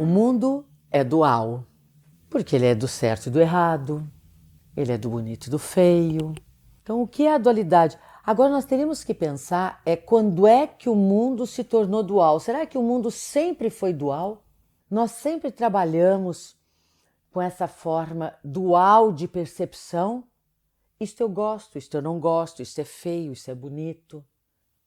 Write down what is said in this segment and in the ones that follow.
O mundo é dual, porque ele é do certo e do errado, ele é do bonito e do feio. Então, o que é a dualidade? Agora nós teríamos que pensar quando é que o mundo se tornou dual. Será que o mundo sempre foi dual? Nós sempre trabalhamos com essa forma dual de percepção. Isto eu gosto, isto eu não gosto, isto é feio, isto é bonito.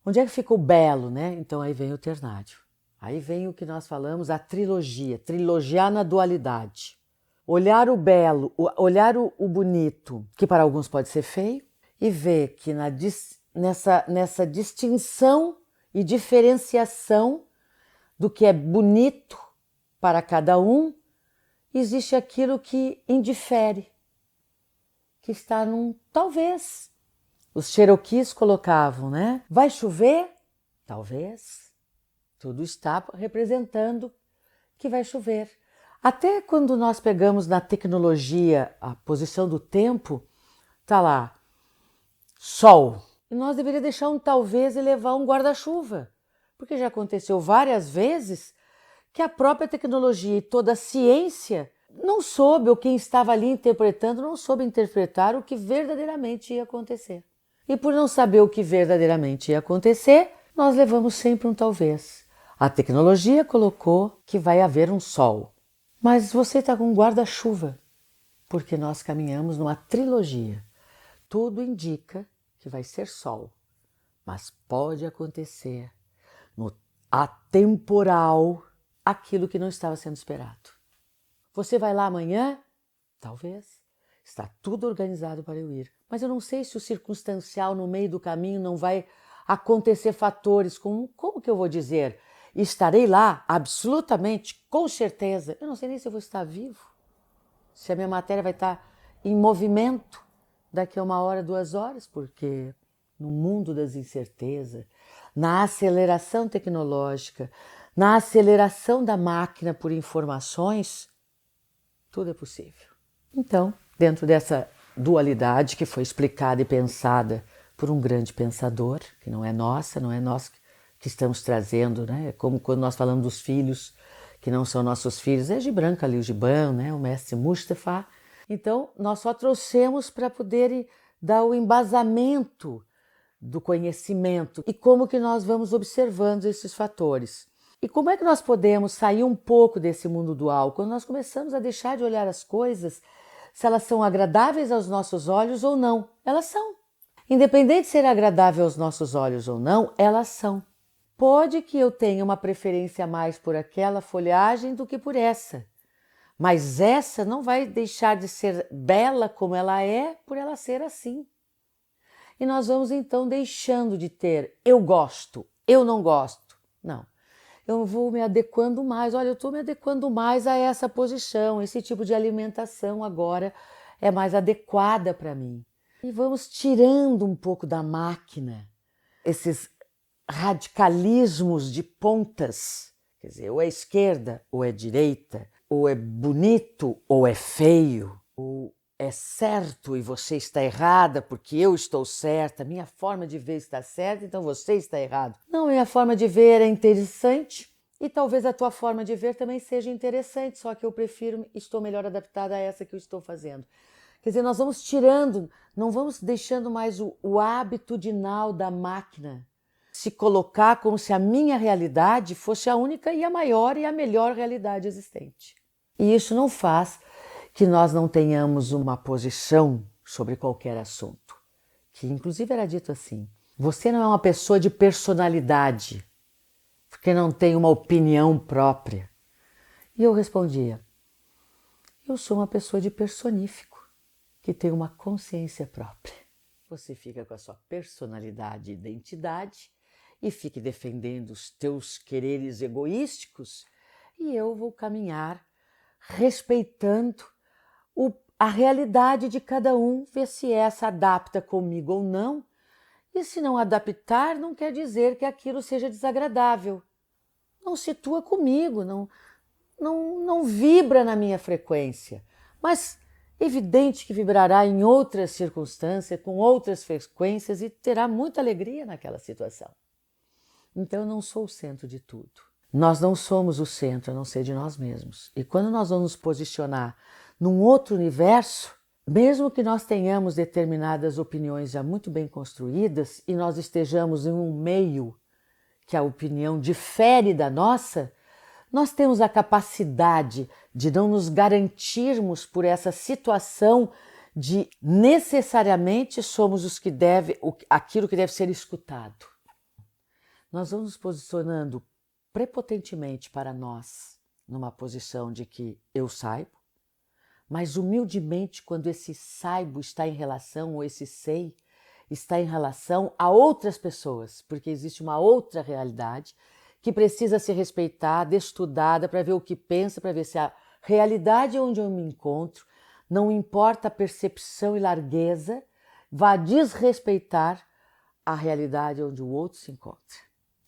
Onde é que fica o belo, né? Então aí vem o ternário. Aí vem o que nós falamos, a trilogia, trilogiar na dualidade. Olhar o belo, olhar o bonito, que para alguns pode ser feio, e ver que nessa distinção e diferenciação do que é bonito para cada um, existe aquilo que indifere, que está num talvez. Os Cherokees colocavam, né? Vai chover? Talvez. Tudo está representando que vai chover. Até quando nós pegamos na tecnologia a posição do tempo, tá lá, sol. E nós deveríamos deixar um talvez e levar um guarda-chuva. Porque já aconteceu várias vezes que a própria tecnologia e toda a ciência não soube, ou quem estava ali interpretando, não soube interpretar o que verdadeiramente ia acontecer. E por não saber o que verdadeiramente ia acontecer, nós levamos sempre um talvez. A tecnologia colocou que vai haver um sol, mas você está com um guarda-chuva, porque nós caminhamos numa trilogia. Tudo indica que vai ser sol, mas pode acontecer no atemporal aquilo que não estava sendo esperado. Você vai lá amanhã? Talvez. Está tudo organizado para eu ir. Mas eu não sei se o circunstancial no meio do caminho não vai acontecer fatores como que eu vou dizer? Estarei lá absolutamente, com certeza. Eu não sei nem se eu vou estar vivo. Se a minha matéria vai estar em movimento daqui a 1 hora, 2 horas, porque no mundo das incertezas, na aceleração tecnológica, na aceleração da máquina por informações, tudo é possível. Então, dentro dessa dualidade que foi explicada e pensada por um grande pensador, que não é nós que estamos trazendo, né? É como quando nós falamos dos filhos, que não são nossos filhos, é Gibran Khalil Gibran, né? O mestre Mustafa. Então, nós só trouxemos para poder dar o embasamento do conhecimento e como que nós vamos observando esses fatores. E como é que nós podemos sair um pouco desse mundo dual? Quando nós começamos a deixar de olhar as coisas, se elas são agradáveis aos nossos olhos ou não. Elas são. Independente de ser agradável aos nossos olhos ou não, elas são. Pode que eu tenha uma preferência mais por aquela folhagem do que por essa. Mas essa não vai deixar de ser bela como ela é por ela ser assim. E nós vamos então deixando de ter eu gosto, eu não gosto. Não. Eu vou me adequando mais. Olha, eu estou me adequando mais a essa posição. Esse tipo de alimentação agora é mais adequada para mim. E vamos tirando um pouco da máquina esses radicalismos de pontas. Quer dizer, ou é esquerda ou é direita, ou é bonito ou é feio, ou é certo e você está errada porque eu estou certa, minha forma de ver está certa, então você está errado. Não, minha forma de ver é interessante e talvez a tua forma de ver também seja interessante, só que eu prefiro, estou melhor adaptada a essa que eu estou fazendo. Quer dizer, nós vamos tirando, não vamos deixando mais o habitudinal da máquina se colocar como se a minha realidade fosse a única e a maior e a melhor realidade existente. E isso não faz que nós não tenhamos uma posição sobre qualquer assunto. Que inclusive era dito assim, você não é uma pessoa de personalidade, porque não tem uma opinião própria. E eu respondia, eu sou uma pessoa de personífico, que tem uma consciência própria. Você fica com a sua personalidade e identidade e fique defendendo os teus quereres egoísticos e eu vou caminhar respeitando a realidade de cada um, ver se essa adapta comigo ou não. E se não adaptar, não quer dizer que aquilo seja desagradável. Não situa comigo, não vibra na minha frequência. Mas evidente que vibrará em outras circunstâncias, com outras frequências e terá muita alegria naquela situação. Então eu não sou o centro de tudo. Nós não somos o centro, a não ser de nós mesmos. E quando nós vamos nos posicionar num outro universo, mesmo que nós tenhamos determinadas opiniões já muito bem construídas e nós estejamos em um meio que a opinião difere da nossa, nós temos a capacidade de não nos garantirmos por essa situação de necessariamente somos os que aquilo que deve ser escutado. Nós vamos nos posicionando prepotentemente para nós, numa posição de que eu saibo, mas humildemente quando esse saibo está em relação, ou esse sei, está em relação a outras pessoas, porque existe uma outra realidade que precisa ser respeitada, estudada, para ver o que pensa, para ver se a realidade onde eu me encontro, não importa a percepção e largueza, vai desrespeitar a realidade onde o outro se encontra.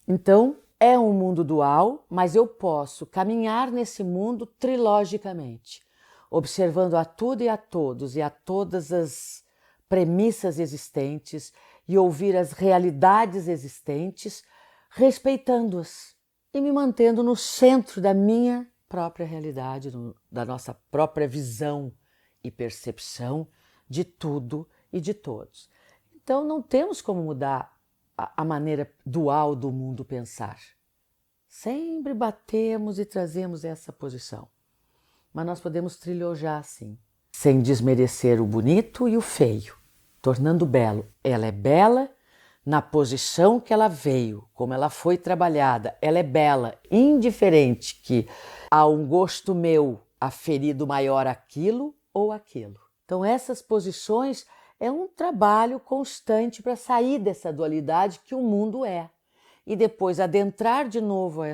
Então, é um mundo dual, mas eu posso caminhar nesse mundo trilogicamente, observando a tudo e a todos e a todas as premissas existentes e ouvir as realidades existentes, respeitando-as e me mantendo no centro da minha própria realidade, da nossa própria visão e percepção de tudo e de todos. Então não temos como mudar a maneira dual do mundo pensar. Sempre batemos e trazemos essa posição. Mas nós podemos trilojar assim, sem desmerecer o bonito e o feio, tornando belo. Ela é bela na posição que ela veio, como ela foi trabalhada. Ela é bela, indiferente que há um gosto meu aferido maior aquilo ou aquilo. Então essas posições é um trabalho constante para sair dessa dualidade que o mundo é. E depois adentrar de novo a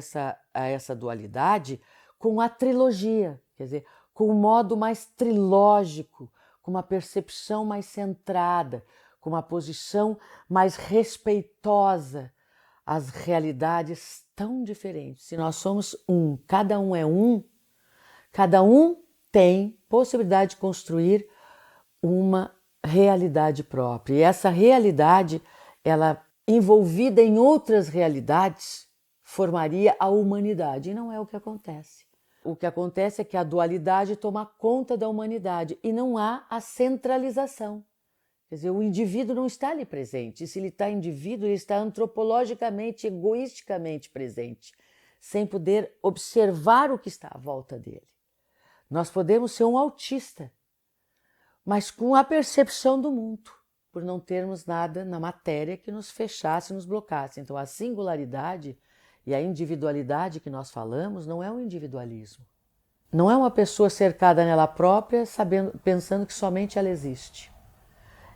essa dualidade com a trilogia, quer dizer, com um modo mais trilógico, com uma percepção mais centrada, com uma posição mais respeitosa às realidades tão diferentes. Se nós somos um, cada um tem possibilidade de construir uma realidade própria. E essa realidade, ela envolvida em outras realidades, formaria a humanidade. E não é o que acontece. O que acontece é que a dualidade toma conta da humanidade e não há a centralização. Quer dizer, o indivíduo não está ali presente. E se ele está indivíduo, ele está antropologicamente, egoisticamente presente, sem poder observar o que está à volta dele. Nós podemos ser um autista, mas com a percepção do mundo, por não termos nada na matéria que nos fechasse, nos bloqueasse. Então, a singularidade e a individualidade que nós falamos não é um individualismo. Não é uma pessoa cercada nela própria, pensando que somente ela existe.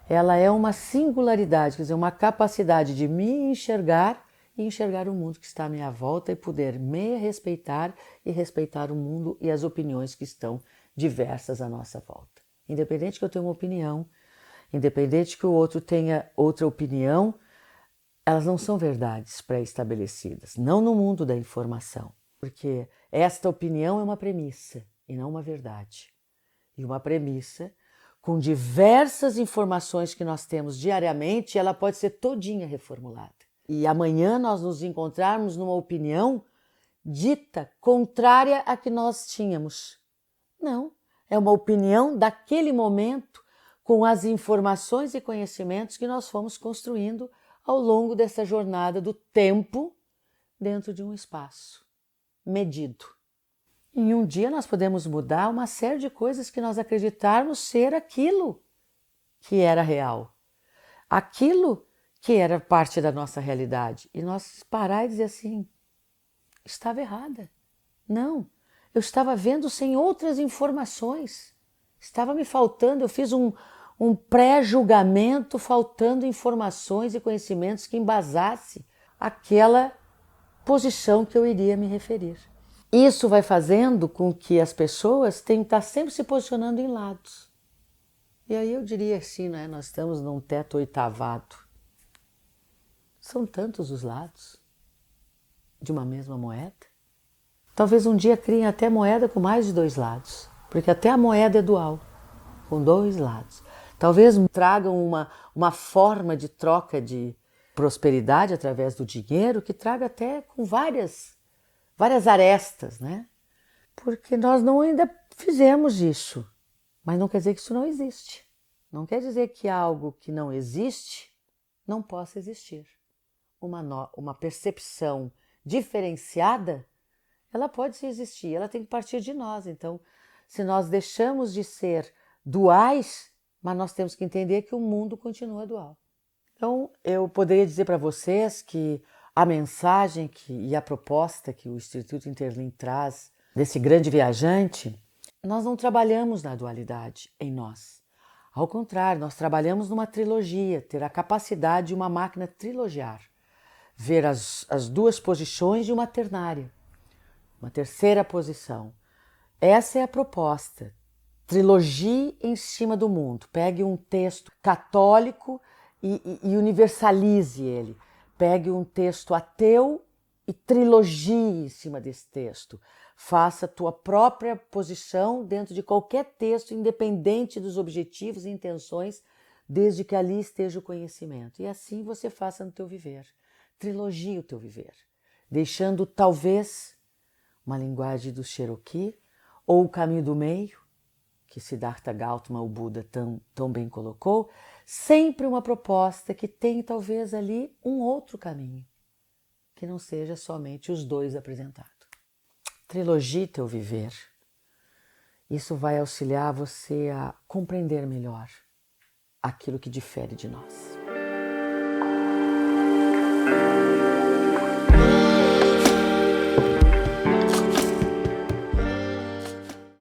Ela é uma singularidade, quer dizer, uma capacidade de me enxergar e enxergar o mundo que está à minha volta e poder me respeitar e respeitar o mundo e as opiniões que estão diversas à nossa volta. Independente que eu tenha uma opinião, independente que o outro tenha outra opinião, elas não são verdades pré-estabelecidas, não no mundo da informação, porque esta opinião é uma premissa e não uma verdade. E uma premissa com diversas informações que nós temos diariamente, ela pode ser todinha reformulada. E amanhã nós nos encontrarmos numa opinião dita contrária à que nós tínhamos. Não, é uma opinião daquele momento com as informações e conhecimentos que nós fomos construindo ao longo dessa jornada do tempo dentro de um espaço medido. Em um dia nós podemos mudar uma série de coisas que nós acreditarmos ser aquilo que era real, aquilo que era parte da nossa realidade. E nós parar e dizer assim, estava errada. Não, eu estava vendo sem outras informações. Estava me faltando, eu fiz um pré-julgamento faltando informações e conhecimentos que embasasse aquela posição que eu iria me referir. Isso vai fazendo com que as pessoas tenham que estar sempre se posicionando em lados. E aí eu diria assim, né? Nós estamos num teto oitavado. São tantos os lados de uma mesma moeda. Talvez um dia criem até moeda com mais de 2 lados, porque até a moeda é dual, com 2 lados. Talvez tragam uma forma de troca de prosperidade através do dinheiro que traga até com várias várias arestas, né? Porque nós não ainda fizemos isso, mas não quer dizer que isso não existe. Não quer dizer que algo que não existe não possa existir. Uma percepção diferenciada, ela pode existir, ela tem que partir de nós. Então, se nós deixamos de ser duais, mas nós temos que entender que o mundo continua dual. Então, eu poderia dizer para vocês que a mensagem e a proposta que o Instituto Interlin traz desse grande viajante, nós não trabalhamos na dualidade em nós. Ao contrário, nós trabalhamos numa trilogia, ter a capacidade de uma máquina trilogiar, ver as duas posições de uma ternária, uma terceira posição. Essa é a proposta. Trilogie em cima do mundo. Pegue um texto católico e universalize ele. Pegue um texto ateu e trilogie em cima desse texto. Faça a tua própria posição dentro de qualquer texto, independente dos objetivos e intenções, desde que ali esteja o conhecimento. E assim você faça no teu viver. Trilogie o teu viver, deixando talvez uma linguagem do Cherokee ou o caminho do meio, que Siddhartha Gautama, o Buda, tão bem colocou, sempre uma proposta que tem talvez ali um outro caminho, que não seja somente os dois apresentados. Trilogie teu viver. Isso vai auxiliar você a compreender melhor aquilo que difere de nós.